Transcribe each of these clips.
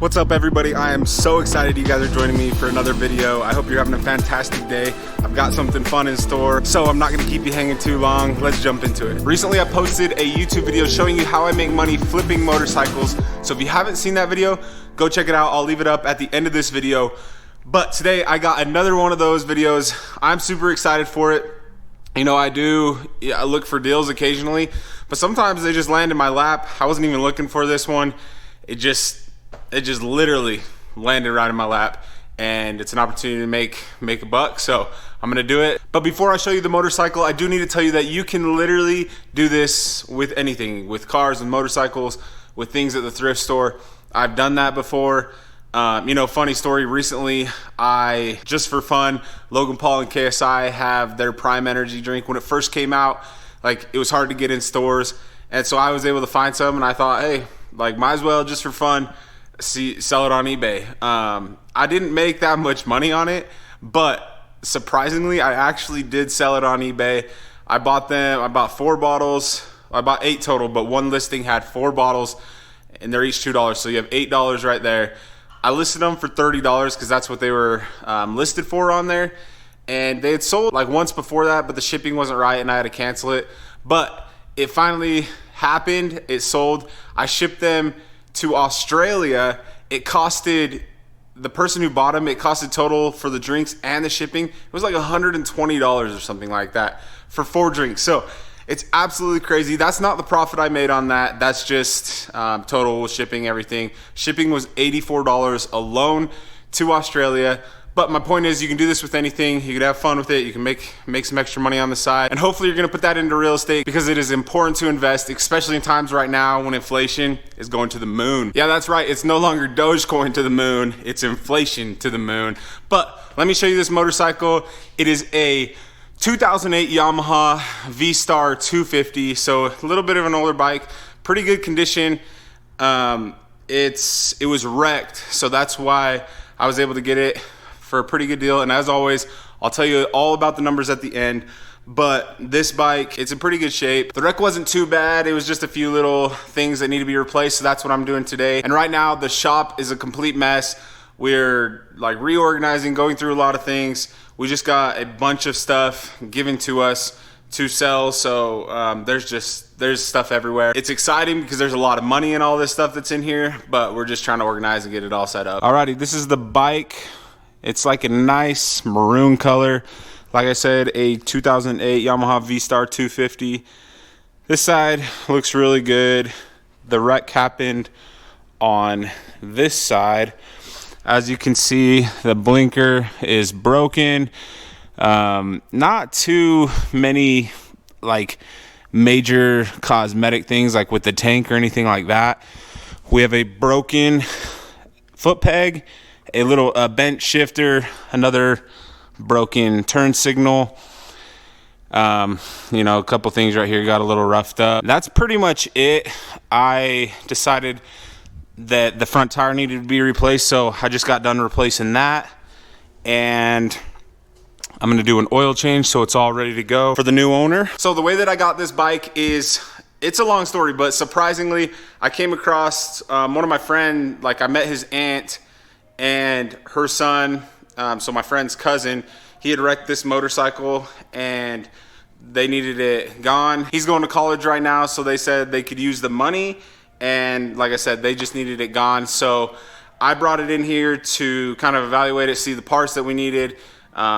What's up everybody? I am so excited you guys are joining me for another video. I hope you're having a fantastic day. I've got something fun in store, so I'm not gonna keep you hanging too long. Let's jump into it. Recently I posted a YouTube video showing you how I make money flipping motorcycles. So if you haven't seen that video, go check it out. I'll leave it up at the end of this video. But today I got another one of those videos. I'm super excited for it. You know, I look for deals occasionally, but sometimes they just land in my lap. I wasn't even looking for this one. It just literally landed right in my lap, and it's an opportunity to make a buck, so I'm gonna do it. But before I show you the motorcycle, I do need to tell you that you can literally do this with anything, with cars and motorcycles, with things at the thrift store. I've done that before. You know, funny story, recently just for fun, Logan Paul and KSI have their Prime Energy drink. When it first came out, like, it was hard to get in stores, and so I was able to find some, and I thought, hey, like, might as well, just for fun, sell it on eBay. I didn't make that much money on it, but surprisingly, I actually did sell it on eBay. I bought 4 bottles. I bought 8 total, but one listing had 4 bottles, and they're each $2, so you have $8 right there. I listed them for $30 because that's what they were listed for on there, and they had sold like once before that, but the shipping wasn't right and I had to cancel it. But it finally happened. It sold. I shipped them to Australia. It costed the person who bought them, it costed total for the drinks and the shipping, it was like $120 or something like that for 4 drinks. So it's absolutely crazy. That's not the profit I made on that. That's just total shipping, everything. Shipping was $84 alone to Australia. But my point is, you can do this with anything. You can have fun with it. You can make some extra money on the side. And hopefully you're gonna put that into real estate, because it is important to invest, especially in times right now when inflation is going to the moon. Yeah, that's right. It's no longer Dogecoin to the moon. It's inflation to the moon. But let me show you this motorcycle. It is a 2008 Yamaha V-Star 250. So a little bit of an older bike, pretty good condition. It was wrecked, so that's why I was able to get it for a pretty good deal. And as always, I'll tell you all about the numbers at the end. But this bike, it's in pretty good shape. The wreck wasn't too bad. It was just a few little things that need to be replaced, so that's what I'm doing today. And right now the shop is a complete mess. We're like reorganizing, going through a lot of things. We just got a bunch of stuff given to us to sell, so there's stuff everywhere. It's exciting because there's a lot of money in all this stuff that's in here, but we're just trying to organize and get it all set up. Alrighty, this is the bike. It's like a nice maroon color. Like I said, a 2008 Yamaha V-Star 250. This side looks really good. The wreck happened on this side. As you can see, the blinker is broken. Not too many like major cosmetic things like with the tank or anything like that. We have a broken foot peg, a little bent shifter, another broken turn signal. You know, a couple things right here got a little roughed up. That's pretty much it. I decided that the front tire needed to be replaced, so I just got done replacing that, and I'm gonna do an oil change so it's all ready to go for the new owner. So the way that I got this bike is, it's a long story, but surprisingly I came across one of my friends. Like, I met his aunt and her son, so my friend's cousin. He had wrecked this motorcycle and they needed it gone. He's going to college right now, so they said they could use the money, and like I said, they just needed it gone. So I brought it in here to kind of evaluate it, see the parts that we needed,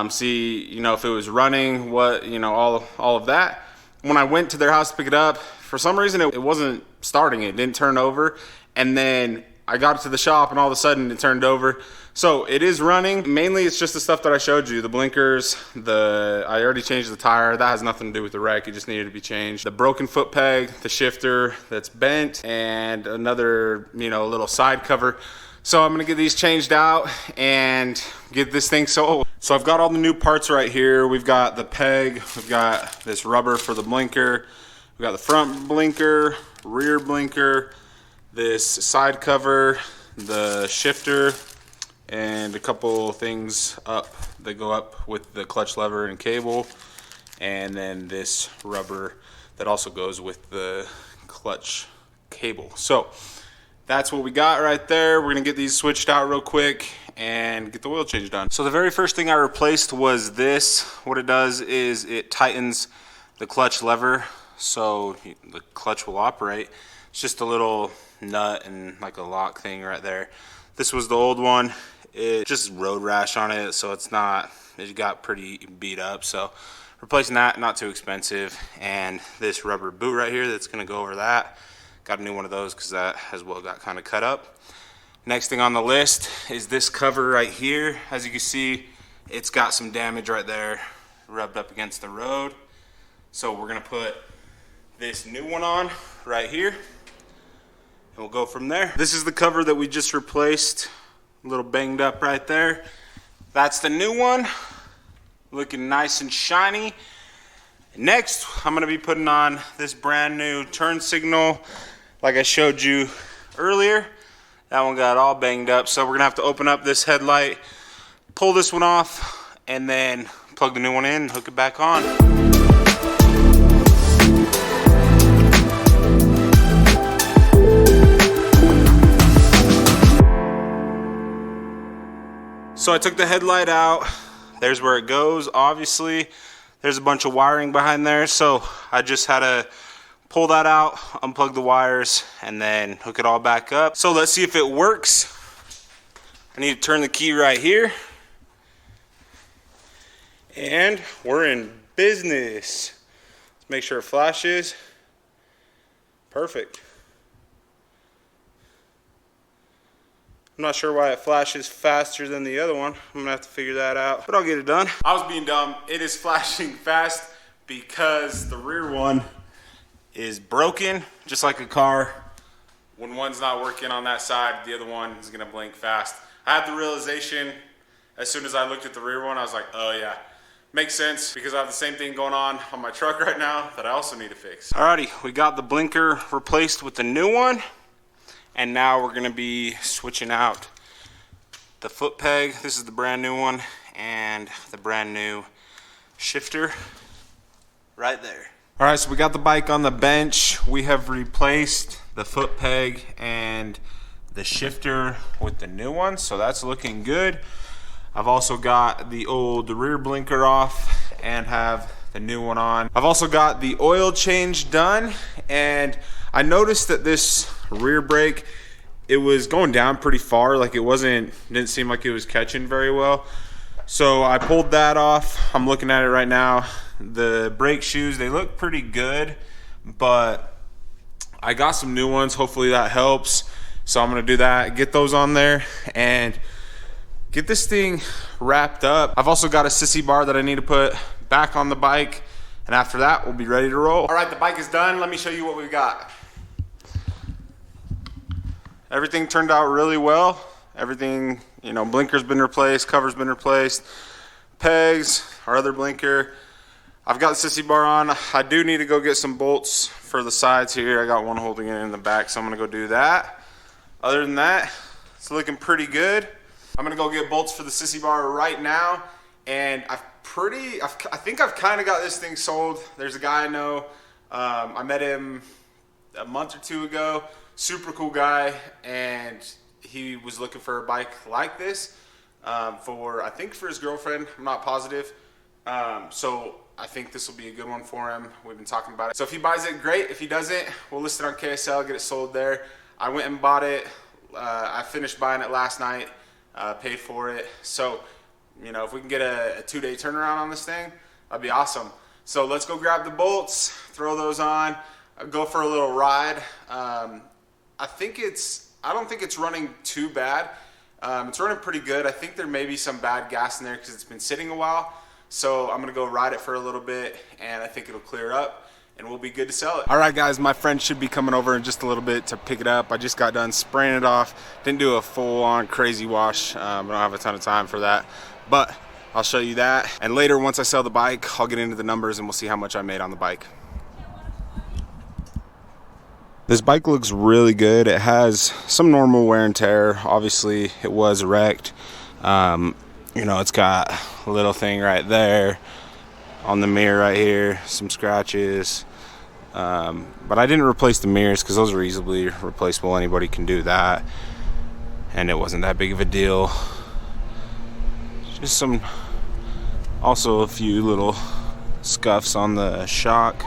see, you know, if it was running, what, you know, all of that. When I went to their house to pick it up, for some reason it wasn't starting. It didn't turn over, and then I got it to the shop and all of a sudden it turned over. So it is running. Mainly it's just the stuff that I showed you, the blinkers, I already changed the tire. That has nothing to do with the wreck. It just needed to be changed. The broken foot peg, the shifter that's bent, and another, you know, little side cover. So I'm gonna get these changed out and get this thing sold. So I've got all the new parts right here. We've got the peg, we've got this rubber for the blinker, we've got the front blinker, rear blinker, this side cover, the shifter, and a couple things up that go up with the clutch lever and cable, and then this rubber that also goes with the clutch cable. So that's what we got right there. We're gonna get these switched out real quick and get the oil change done. So the very first thing I replaced was this. What it does is it tightens the clutch lever so the clutch will operate. It's just a little nut and like a lock thing right there. This was the old one. It just road rash on it, so it got pretty beat up. So replacing that, not too expensive. And this rubber boot right here that's gonna go over that. Got a new one of those because that as well got kind of cut up. Next thing on the list is this cover right here. As you can see, it's got some damage right there, rubbed up against the road. So we're gonna put this new one on right here, and we'll go from there. This is the cover that we just replaced, a little banged up right there. That's the new one, looking nice and shiny. Next, I'm gonna be putting on this brand new turn signal, like I showed you earlier. That one got all banged up, so we're gonna have to open up this headlight, pull this one off, and then plug the new one in and hook it back on. So I took the headlight out. There's where it goes, obviously. There's a bunch of wiring behind there, so I just had to pull that out, unplug the wires, and then hook it all back up. So let's see if it works. I need to turn the key right here. And we're in business. Let's make sure it flashes. Perfect. I'm not sure why it flashes faster than the other one. I'm gonna have to figure that out, but I'll get it done. I was being dumb. It is flashing fast because the rear one is broken, just like a car. When one's not working on that side, the other one is gonna blink fast. I had the realization as soon as I looked at the rear one, I was like, oh yeah, makes sense because I have the same thing going on my truck right now that I also need to fix. Alrighty, we got the blinker replaced with the new one. And now we're gonna be switching out the foot peg. This is the brand new one, and the brand new shifter right there. All right, so we got the bike on the bench. We have replaced the foot peg and the shifter with the new one, so that's looking good. I've also got the old rear blinker off and have the new one on. I've also got the oil change done, and I noticed that this rear brake, it was going down pretty far. Like didn't seem like it was catching very well. So I pulled that off. I'm looking at it right now. The brake shoes, they look pretty good, but I got some new ones. Hopefully that helps. So I'm gonna do that, get those on there, and get this thing wrapped up. I've also got a sissy bar that I need to put back on the bike, and after that, we'll be ready to roll. All right, the bike is done. Let me show you what we've got. Everything turned out really well. Everything, you know, blinker's been replaced, cover's been replaced, pegs, our other blinker. I've got the sissy bar on. I do need to go get some bolts for the sides here. I got one holding it in the back, so I'm gonna go do that. Other than that, it's looking pretty good. I'm gonna go get bolts for the sissy bar right now, and I think I've kind of got this thing sold. There's a guy I know. I met him a month or two ago. Super cool guy, and he was looking for a bike like this I think for his girlfriend. I'm not positive. So I think this will be a good one for him. We've been talking about it. So if he buys it, great. If he doesn't, we'll list it on KSL, get it sold there. I went and bought it. I finished buying it last night, paid for it. So, you know, if we can get a 2-day turnaround on this thing, that'd be awesome. So let's go grab the bolts, throw those on, go for a little ride. I don't think it's running too bad. It's running pretty good. I think there may be some bad gas in there because it's been sitting a while. So I'm gonna go ride it for a little bit, and I think it'll clear up and we'll be good to sell it. All right guys, my friend should be coming over in just a little bit to pick it up. I just got done spraying it off. Didn't do a full on crazy wash. I don't have a ton of time for that, but I'll show you that. And later, once I sell the bike, I'll get into the numbers and we'll see how much I made on the bike. This bike looks really good. It has some normal wear and tear. Obviously, it was wrecked. You know, it's got a little thing right there on the mirror right here, some scratches. But I didn't replace the mirrors because those are easily replaceable. Anybody can do that, and it wasn't that big of a deal. Just also a few little scuffs on the shock.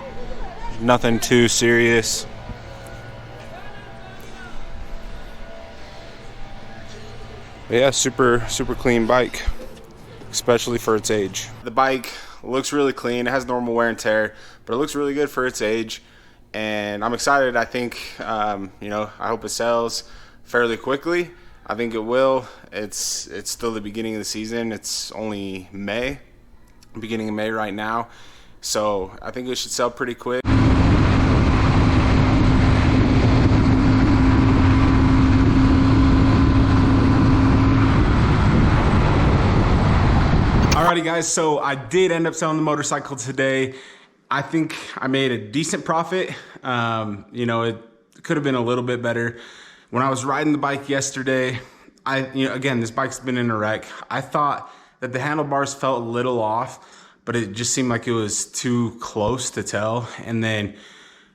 Nothing too serious. But yeah, super clean bike, especially for its age. The bike looks really clean. It has normal wear and tear, but it looks really good for its age. And I'm excited. I think, you know, I hope it sells fairly quickly. I think it will. It's still the beginning of the season. It's only May, beginning of May right now. So I think it should sell pretty quick. Alrighty guys, so I did end up selling the motorcycle today. I think I made a decent profit. You know, it could have been a little bit better. When I was riding the bike yesterday, again, this bike's been in a wreck. I thought that the handlebars felt a little off, but it just seemed like it was too close to tell. And then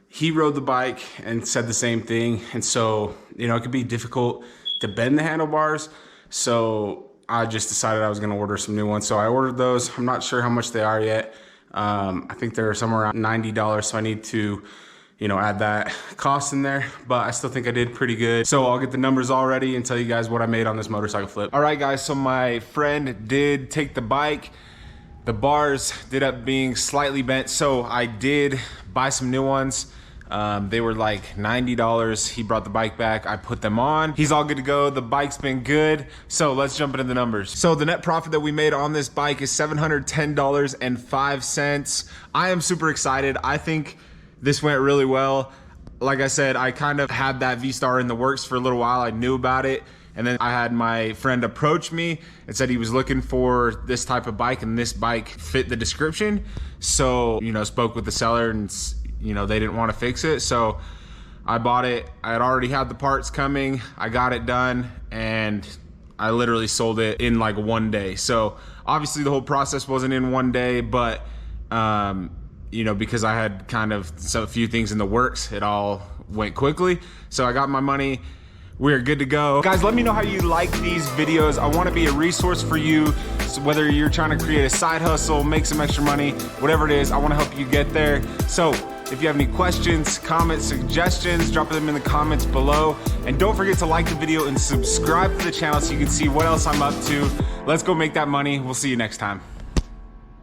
he rode the bike and said the same thing. And so, you know, it could be difficult to bend the handlebars. So I just decided I was gonna order some new ones. So I ordered those. I'm not sure how much they are yet. I think they're somewhere around $90, so I need to, you know, add that cost in there, but I still think I did pretty good. So I'll get the numbers all ready and tell you guys what I made on this motorcycle flip. All right guys, so my friend did take the bike. The bars did up being slightly bent, so I did buy some new ones. They were like $90. He brought the bike back. I put them on. He's all good to go. The bike's been good. So let's jump into the numbers. So the net profit that we made on this bike is $710.05. I am super excited. I think this went really well. Like I said, I kind of had that V-Star in the works for a little while. I knew about it. And then I had my friend approach me and said he was looking for this type of bike, and this bike fit the description. So, you know, spoke with the seller, and you know, they didn't want to fix it. So I bought it. I had already had the parts coming. I got it done, and I literally sold it in like one day. So obviously the whole process wasn't in one day, but you know, because I had kind of a few things in the works, it all went quickly. So I got my money. We're good to go. Guys, let me know how you like these videos. I want to be a resource for you. So whether you're trying to create a side hustle, make some extra money, whatever it is, I want to help you get there. So if you have any questions, comments, suggestions, drop them in the comments below. And don't forget to like the video and subscribe to the channel so you can see what else I'm up to. Let's go make that money. We'll see you next time.